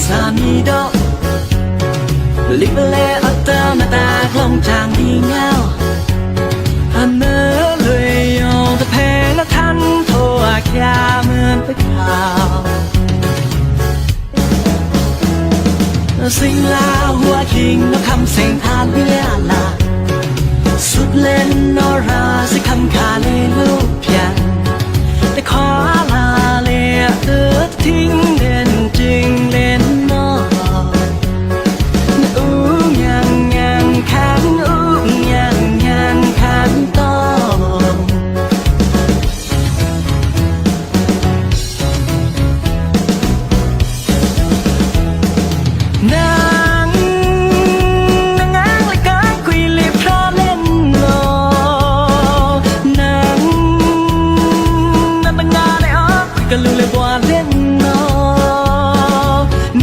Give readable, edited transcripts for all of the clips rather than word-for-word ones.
sani đó lịch lệ ở tao mà ta không chẳng đi nhau anh nhớ lời yêu ta phê nó thân thua kia mơn tới khảo sinh la hoa kinh nó khăm sinh than bia là suốt lên nó ra sẽ khăm khá lên lúc pianแต่ขอลาเลียเธอทิ้งเด่นจริงเล่นนออู้ยังขันอู้ยังขันต่อก็รู้เลยว่าเล่นนอ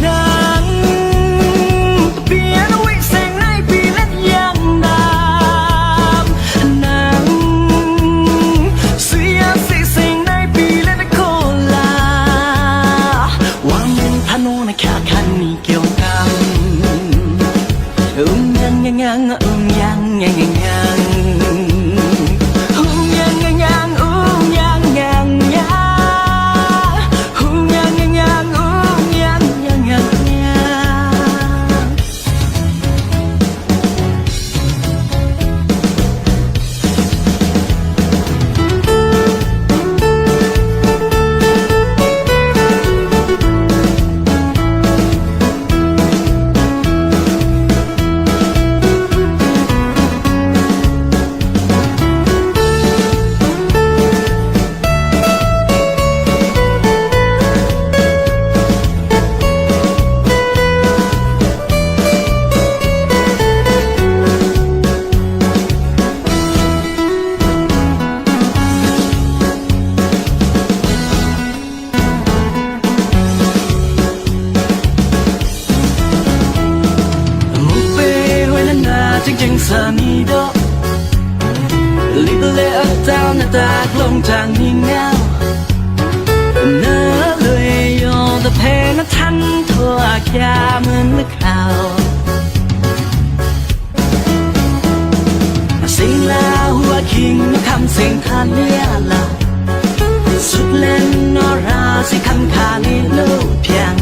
นางเปลี่ยนวิเศษในปีเล่นยังดำนางเสียสิสิ่งในปีเล่นโคลาวางเงินธนูในแค่คันนี้เกี่ยวกันจังสามีดอกลิบเล่อเจ้าหน้าตาลงจางนิ่งเงาเนื้อเลยโยแต่เพนทันทั่วแค่เหมือนเมื่อคราวสิ่งลาหัวคิงคำสิ่งทานเลียลาสุดเล่นนอราสิคำคาลีลูกเพียง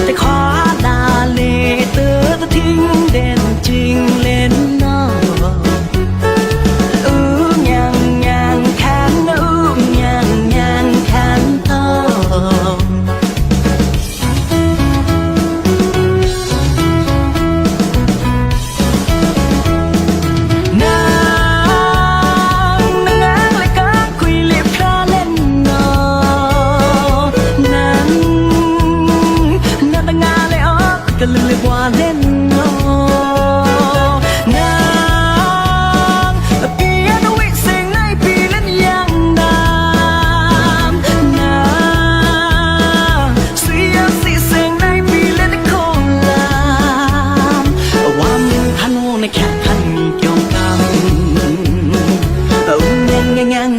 แต่ขอลาเลเตือตะทิ้งเด่นจริงเล่นนอยังขันยังขันต่อก็เลยว่าเล่นนอนางเปลี่ยนวิเศษในปีเล่นยังดำนางเสียสิเสียงในปีเล่นโคลามว่ามือพันวงในแค่คันมีเกี่ยวกันยัง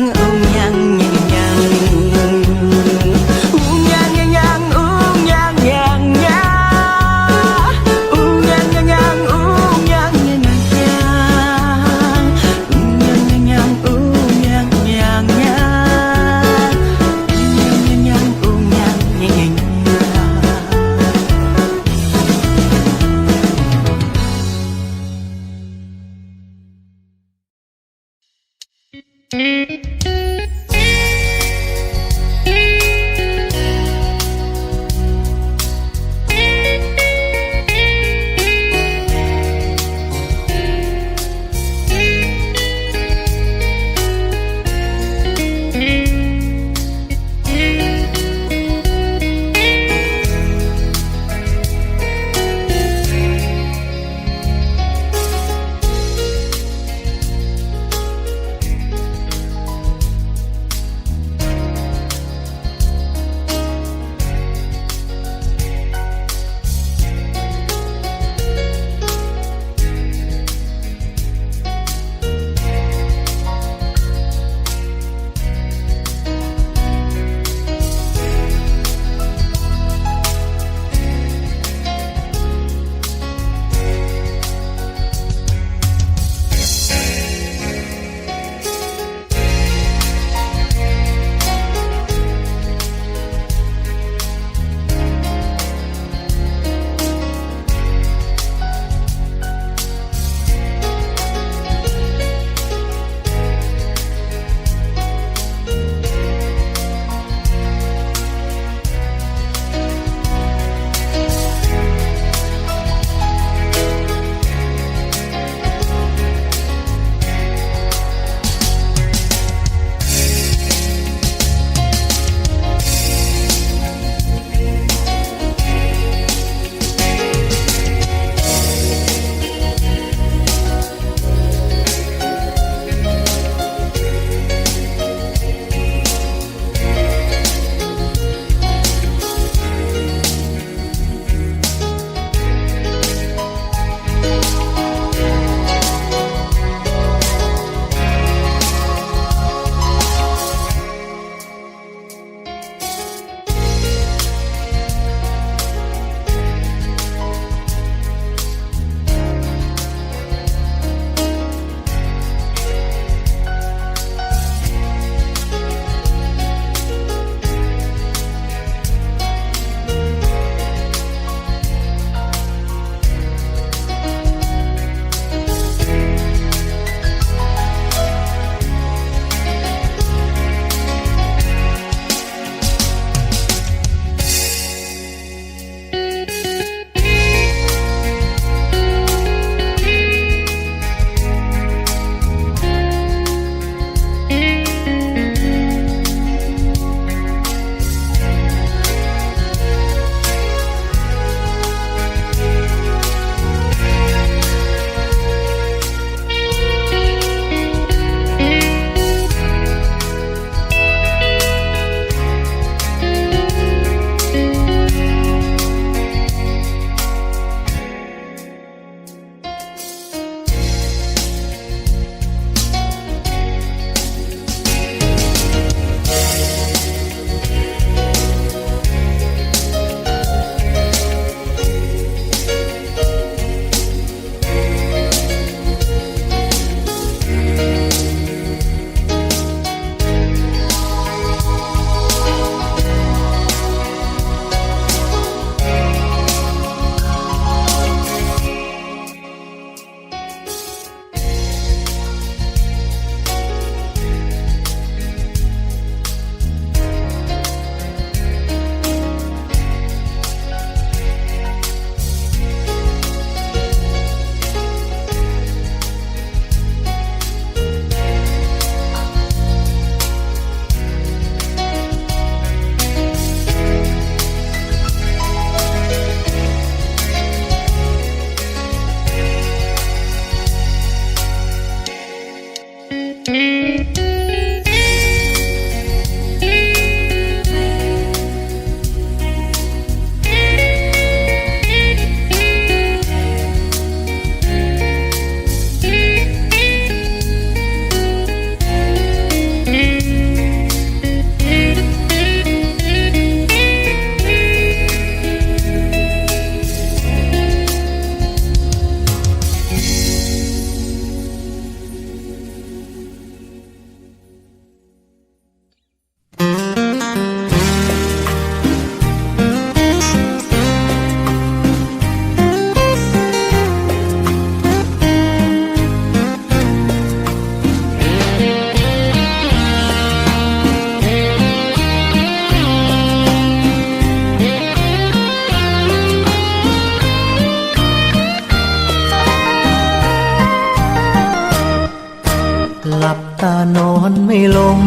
ตานอนไม่ลง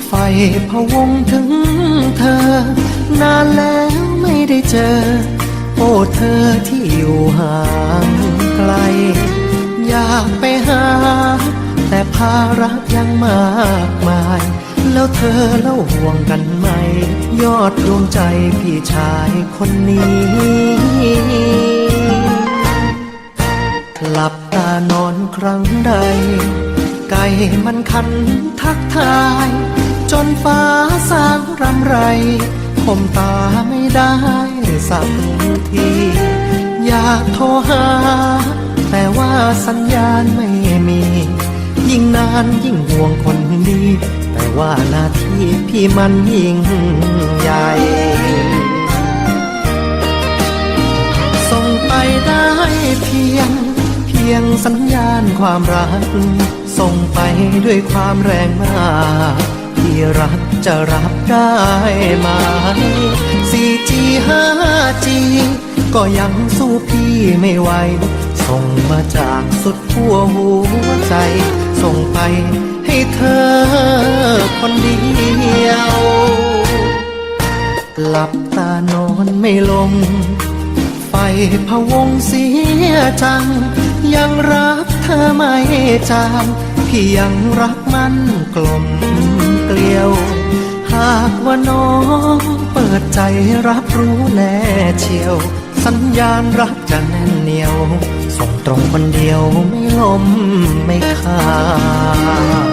ไฟพะวงถึงเธอนานแล้วไม่ได้เจอโอ้เธอที่อยู่ห่างไกลอยากไปหาแต่ภาระยังมากมายแล้วเธอเล่าห่วงกันไหมยอดดวงใจพี่ชายคนนี้หลับตานอนครั้งใดไก่มันคันทักทายจนฟ้าสางรำไรคมตาไม่ได้สักทีอยากโทรหาแต่ว่าสัญญาณไม่มียิ่งนานยิ่งห่วงคนดีแต่ว่าหน้าที่พี่มันยิ่งใหญ่ส่งไปได้เพียงสัญญาณความรักส่งไปด้วยความแรงมากที่รักจะรับได้ไหม 4G 5G ก็ยังสู้พี่ไม่ไหวส่งมาจากสุดขั้วหัวใจส่งไปให้เธอคนเดียวหลับตานอนไม่ลงไฟพะวงเสียจังยังรักเธอไม่จางพี่ยังรักมันกลมเกลียวหากว่าน้องเปิดใจรับรู้แน่เชียวสัญญาณรักจะแน่นเหนียวส่งตรงคนเดียวไม่ล้มไม่ขาด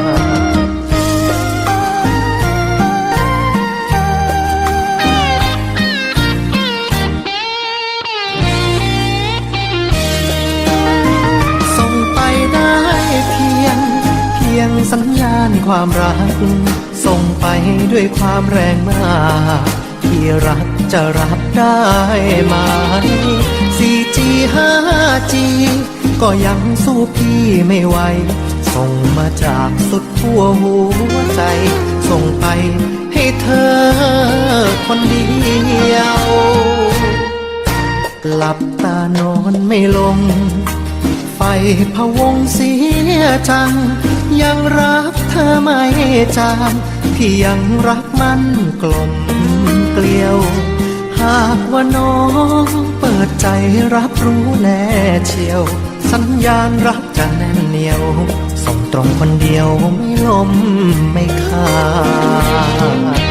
สัญญาณความรักส่งไปด้วยความแรงมากที่รักจะรับได้ไหม 4G 5G ก็ยังสู้พี่ไม่ไหวส่งมาจากสุดขั้วหัวใจส่งไปให้เธอคนเดียวหลับตานอนไม่ลงไฟพะวงเสียจังยังรักเธอไม่จางพี่ยังรักมันกลมเกลียวหากว่าน้องเปิดใจรับรู้แน่เชียวสัญญาณรักจะแน่นเหนียวส่งตรงคนเดียวไม่ล้มไม่ขาด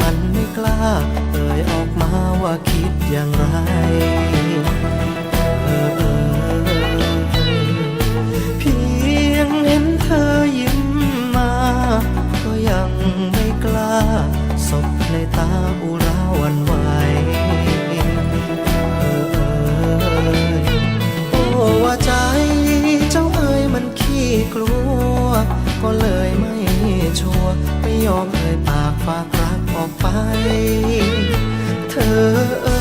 มันไม่กล้าเอ่ยออกมาว่าคิดอย่างไรเออเออเพียงเห็นเธอยิ้มมาก็ยังไม่กล้าสบในตาอุราหวันไหวเออเออโอ้ว่าใจเจ้าเอ๋ยมันขี้กลัวก็เลยไม่ชัวร์ไม่ยอมเอ่ยปากฝากรักออกไปเธอเอ๋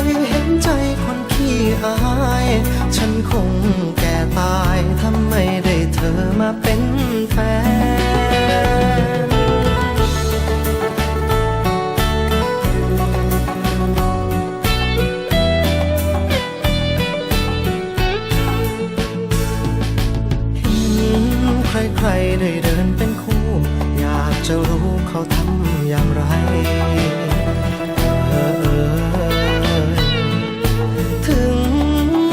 ยเห็นใจคนขี้อายฉันคงแก่ตายถ้าไม่ได้เธอมาเป็นแฟนใครๆได้เดินเป็นคู่อยากจะรู้เขาทำอย่างไรถึง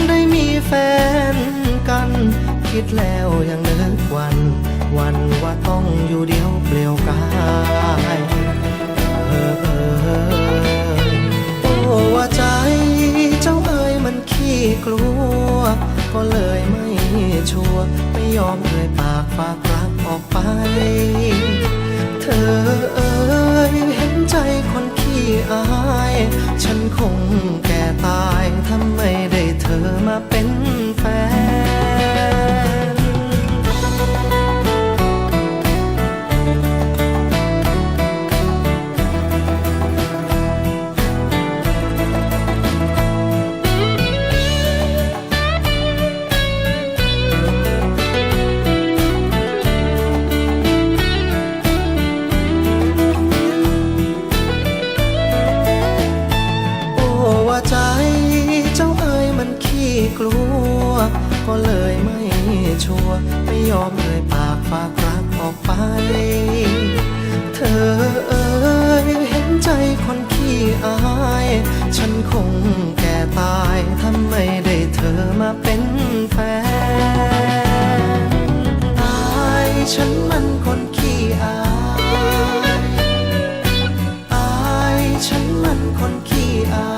ได้มีแฟนกันคิดแล้วยังนึกวันว่าต้องอยู่เดียวเปลี่ยวกายโอ้ว่าใจเจ้าเอ๋ยมันขี้กลัวก็เลยไม่ชัวร์ไม่ยอมเอ่ยปากฝากรักออกไปเธอเอ๋ยเห็นใจคนขี้อายฉันคงแก่ตายถ้าไม่ได้เธอมาเป็นแฟนใจเจ้าเอ๋ยมันขี้กลัวก็เลยไม่ชัวร์ไม่ยอมเอ่ยปากฝากรักออกไปเธอเอ๋ยเห็นใจคนขี้อายฉันคงแก่ตายถ้าไม่ได้เธอมาเป็นแฟนอายฉันมันคนขี้อายฉันมันคนขี้อา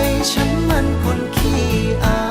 ยฉันมันคนขี้อาย